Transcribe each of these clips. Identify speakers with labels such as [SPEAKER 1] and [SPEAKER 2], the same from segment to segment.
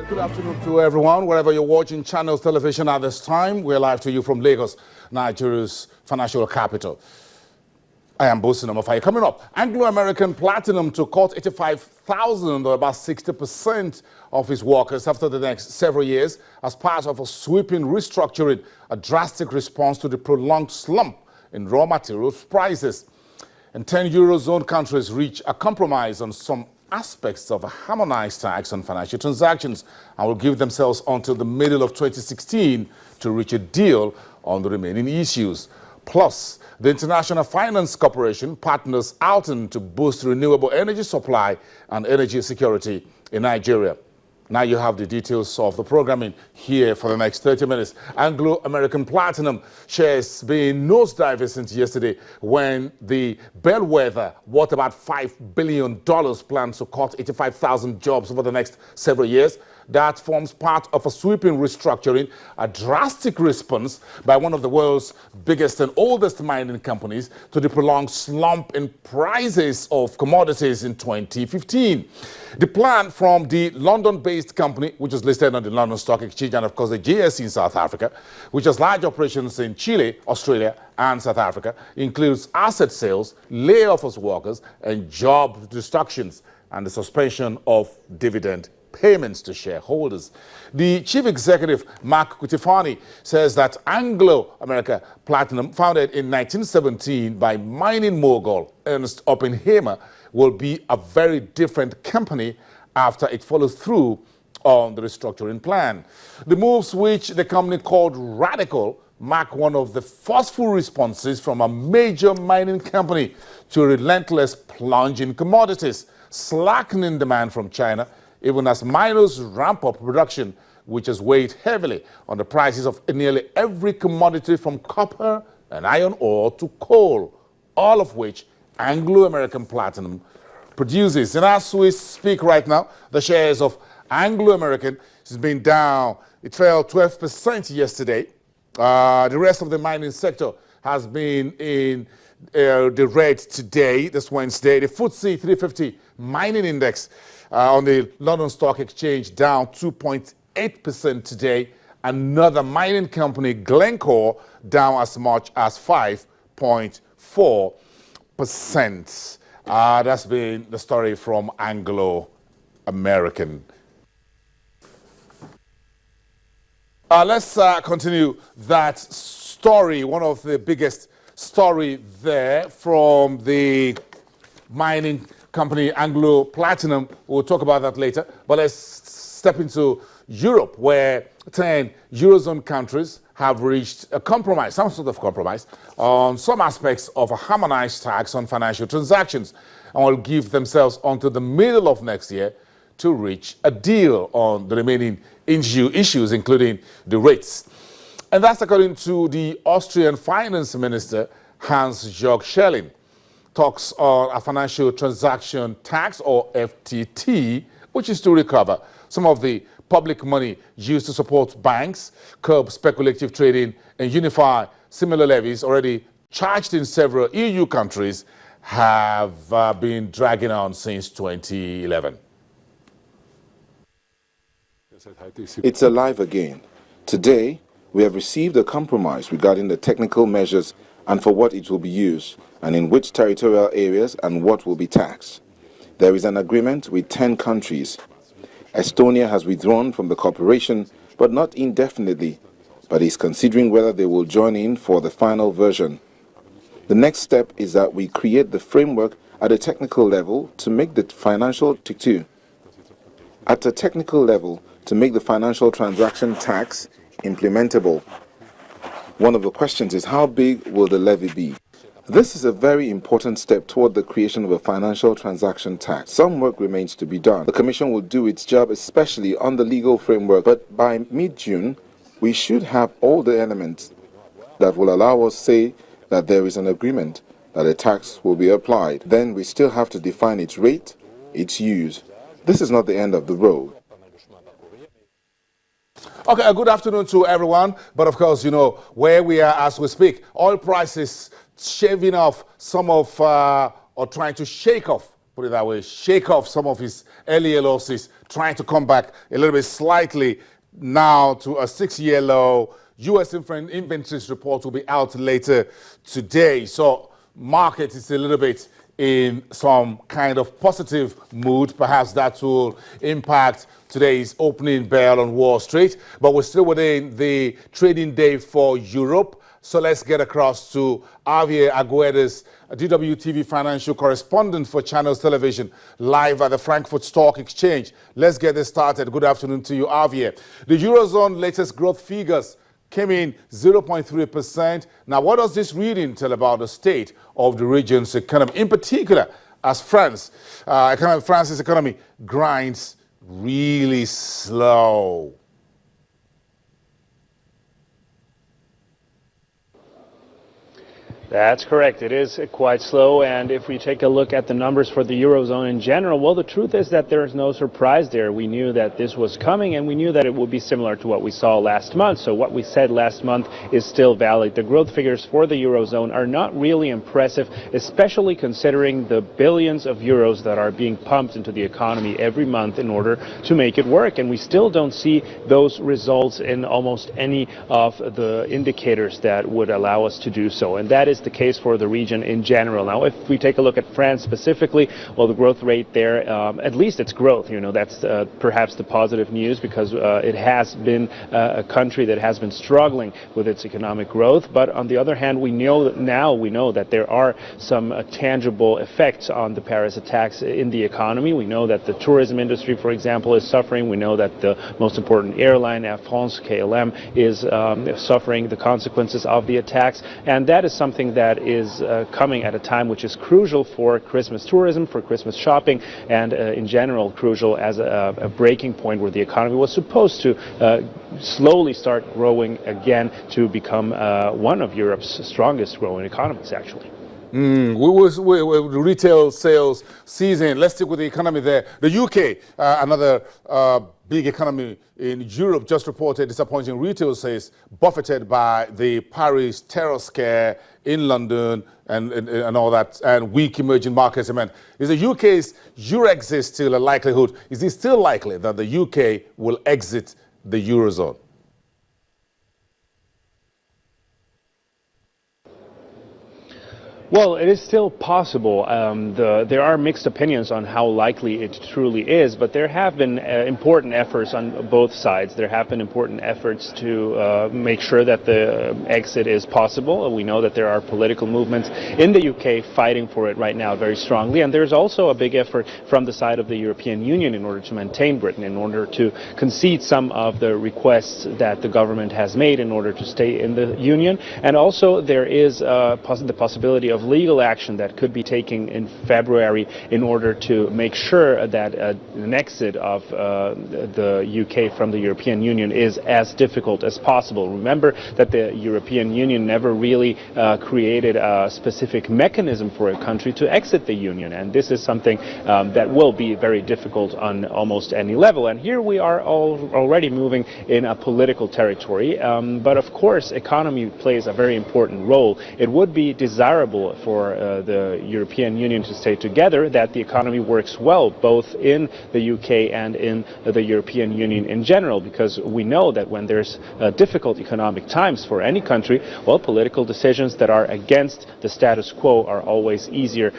[SPEAKER 1] Good afternoon to everyone, wherever you're watching Channels Television at this time. We're live to you from Lagos, Nigeria's financial capital. I am Bosin Omofai. Coming up, Anglo-American Platinum to cut 85,000 or about 60% of its workers after the next several years as part of a sweeping restructuring, a drastic response to the prolonged slump in raw materials prices. And 10 Eurozone countries reach a compromise on some aspects of a harmonized tax on financial transactions and will give themselves until the middle of 2016 to reach a deal on the remaining issues. Plus, the International Finance Corporation partners Alton to boost renewable energy supply and energy security in Nigeria. Now you have the details of the programming here for the next 30 minutes. Anglo-American Platinum shares being nosediving since yesterday when the bellwether, worth about $5 billion, plans to cut 85,000 jobs over the next several years. That forms part of a sweeping restructuring, a drastic response by one of the world's biggest and oldest mining companies to the prolonged slump in prices of commodities in 2015. The plan from the London-based company, which is listed on the London Stock Exchange and, of course, the JSE in South Africa, which has large operations in Chile, Australia, and South Africa, includes asset sales, layoff of workers, and job destructions, and the suspension of dividend payments to shareholders. The chief executive, Mark Cutifani, says that Anglo-American Platinum, founded in 1917 by mining mogul Ernest Oppenheimer, will be a very different company after it follows through on the restructuring plan. The moves, which the company called radical, mark one of the forceful responses from a major mining company to a relentless plunge in commodities, slackening demand from China, even as miners ramp up production, which has weighed heavily on the prices of nearly every commodity from copper and iron ore to coal, all of which Anglo-American Platinum produces. And as we speak right now, the shares of Anglo-American has been down. It fell 12% yesterday. The rest of the mining sector has been in the red today, this Wednesday. The FTSE 350 mining index on the London Stock Exchange down 2.8% today. Another mining company, Glencore, down as much as 5.4%. That's been the story from Anglo-American. Let's continue that story, one of the biggest story there from the mining company Anglo Platinum. We'll talk about that later. But let's step into Europe, where 10 Eurozone countries have reached a compromise, some sort of compromise, on some aspects of a harmonized tax on financial transactions, and will give themselves until the middle of next year to reach a deal on the remaining issues, including the rates. And that's according to the Austrian finance minister, Hans-Jörg Schelling. Talks on a financial transaction tax, or FTT, which is to recover some of the public money used to support banks, curb speculative trading, and unify similar levies already charged in several EU countries have been dragging on since 2011.
[SPEAKER 2] It's alive again. Today, we have received a compromise regarding the technical measures and for what it will be used, and in which territorial areas and what will be taxed. There is an agreement with 10 countries. Estonia has withdrawn from the cooperation, but not indefinitely, but is considering whether they will join in for the final version. The next step is that we create the framework at a technical level to make the financial financial transaction tax implementable. One of the questions is, how big will the levy be? This is a very important step toward the creation of a financial transaction tax. Some work remains to be done. The Commission will do its job, especially on the legal framework, but by mid-June, we should have all the elements that will allow us to say that there is an agreement that a tax will be applied. Then we still have to define its rate, its use. This is not the end of the road.
[SPEAKER 1] Okay, good afternoon to everyone. But of course, you know where we are as we speak. Oil prices shaving off some of, or trying to shake off put it that way, shake off some of his earlier losses, trying to come back a little bit slightly now to a 6-year low. U.S. inventories report will be out later today. So market is a little bit in some kind of positive mood. Perhaps that will impact today's opening bell on Wall Street. But we're still within the trading day for Europe. So let's get across to Javier Aguedes, DWTV financial correspondent for Channels Television, live at the Frankfurt Stock Exchange. Let's get this started. Good afternoon to you, Javier. The Eurozone latest growth figures came in 0.3%. Now, what does this reading tell about the state of the region's economy, in particular as France's economy grinds really slow?
[SPEAKER 3] That's correct. It is quite slow, and if we take a look at the numbers for the Eurozone in general, well, the truth is that there is no surprise there. We knew that this was coming, and we knew that it would be similar to what we saw last month. So what we said last month is still valid. The growth figures for the Eurozone are not really impressive, especially considering the billions of euros that are being pumped into the economy every month in order to make it work. And we still don't see those results in almost any of the indicators that would allow us to do so. And that is the case for the region in general. Now, if we take a look at France specifically, well, the growth rate there, at least it's growth, that's perhaps the positive news, because it has been a country that has been struggling with its economic growth. But on the other hand, we know that there are some tangible effects on the Paris attacks in the economy. We know that the tourism industry, for example, is suffering. We know that the most important airline, Air France, KLM, is suffering the consequences of the attacks. And that is something that is coming at a time which is crucial for Christmas tourism, for Christmas shopping, and in general crucial as a breaking point where the economy was supposed to slowly start growing again to become one of Europe's strongest growing economies, actually.
[SPEAKER 1] The retail sales season. Let's stick with the economy there. The UK, another big economy in Europe, just reported disappointing retail sales, buffeted by the Paris terror scare in London and all that, and weak emerging market demand. Is the UK's Eurexit still a likelihood? Is it still likely that the UK will exit the Eurozone?
[SPEAKER 3] Well, it is still possible. There are mixed opinions on how likely it truly is, but there have been important efforts on both sides. There have been important efforts to make sure that the exit is possible. We know that there are political movements in the UK fighting for it right now very strongly, and there's also a big effort from the side of the European Union in order to maintain Britain, in order to concede some of the requests that the government has made in order to stay in the Union. And also there is the possibility of legal action that could be taken in February in order to make sure that an exit of the UK from the European Union is as difficult as possible. Remember that the European Union never really created a specific mechanism for a country to exit the Union, and this is something that will be very difficult on almost any level. And here we are already moving in a political territory, but of course economy plays a very important role. It would be desirable for the European Union to stay together, that the economy works well both in the UK and in the European Union in general, because we know that when there's difficult economic times for any country, well, political decisions that are against the status quo are always easier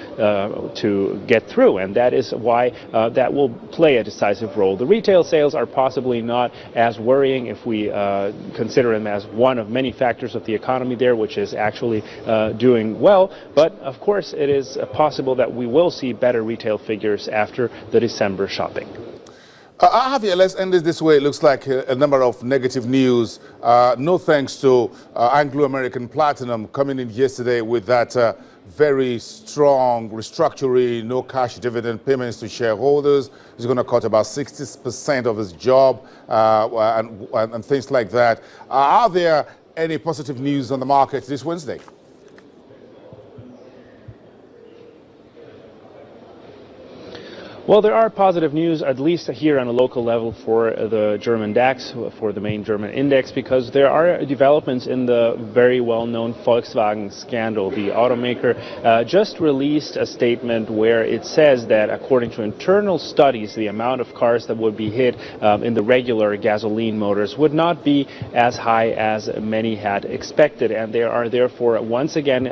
[SPEAKER 3] to get through, and that is why that will play a decisive role. The retail sales are possibly not as worrying if we consider them as one of many factors of the economy there, which is actually doing well. But of course, it is possible that we will see better retail figures after the December shopping.
[SPEAKER 1] Javier, let's end this way. It looks like a number of negative news. No thanks to Anglo American Platinum coming in yesterday with that very strong restructuring, no cash dividend payments to shareholders. He's going to cut about 60% of his job and things like that. Are there any positive news on the market this Wednesday?
[SPEAKER 3] Well, there are positive news, at least here on a local level, for the German DAX, for the main German index, because there are developments in the very well-known Volkswagen scandal. The automaker just released a statement where it says that, according to internal studies, the amount of cars that would be hit in the regular gasoline motors would not be as high as many had expected, and they are therefore once again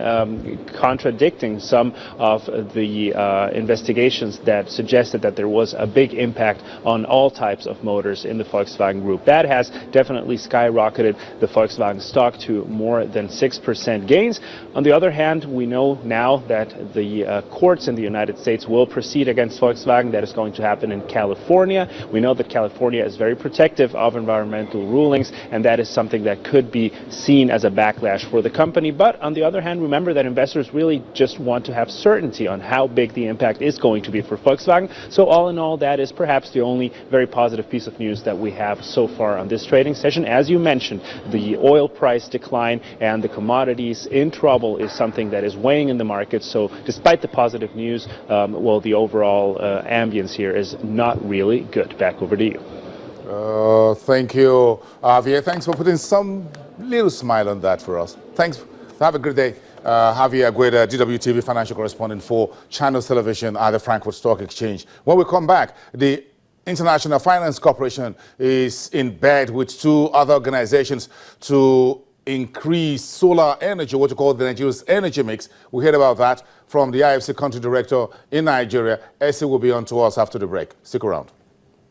[SPEAKER 3] contradicting some of the investigations that suggest that there was a big impact on all types of motors in the Volkswagen Group. That has definitely skyrocketed the Volkswagen stock to more than 6% gains. On the other hand, we know now that the courts in the United States will proceed against Volkswagen. That is going to happen in California. We know that California is very protective of environmental rulings, and that is something that could be seen as a backlash for the company. But on the other hand, remember that investors really just want to have certainty on how big the impact is going to be for Volkswagen. So all in all, that is perhaps the only very positive piece of news that we have so far on this trading session. As you mentioned, the oil price decline and the commodities in trouble is something that is weighing in the market. So despite the positive news, well, the overall ambience here is not really good. Back over to you.
[SPEAKER 1] Thank you, Javier. Thanks for putting some little smile on that for us. Thanks. Have a good day. Javier Agueda, DWTV financial correspondent for Channels Television at the Frankfurt Stock Exchange. When we come back, the International Finance Corporation is in bed with two other organizations to increase solar energy, what you call the Nigeria's energy mix. We heard about that from the IFC country director in Nigeria. Essie will be on to us after the break. Stick around.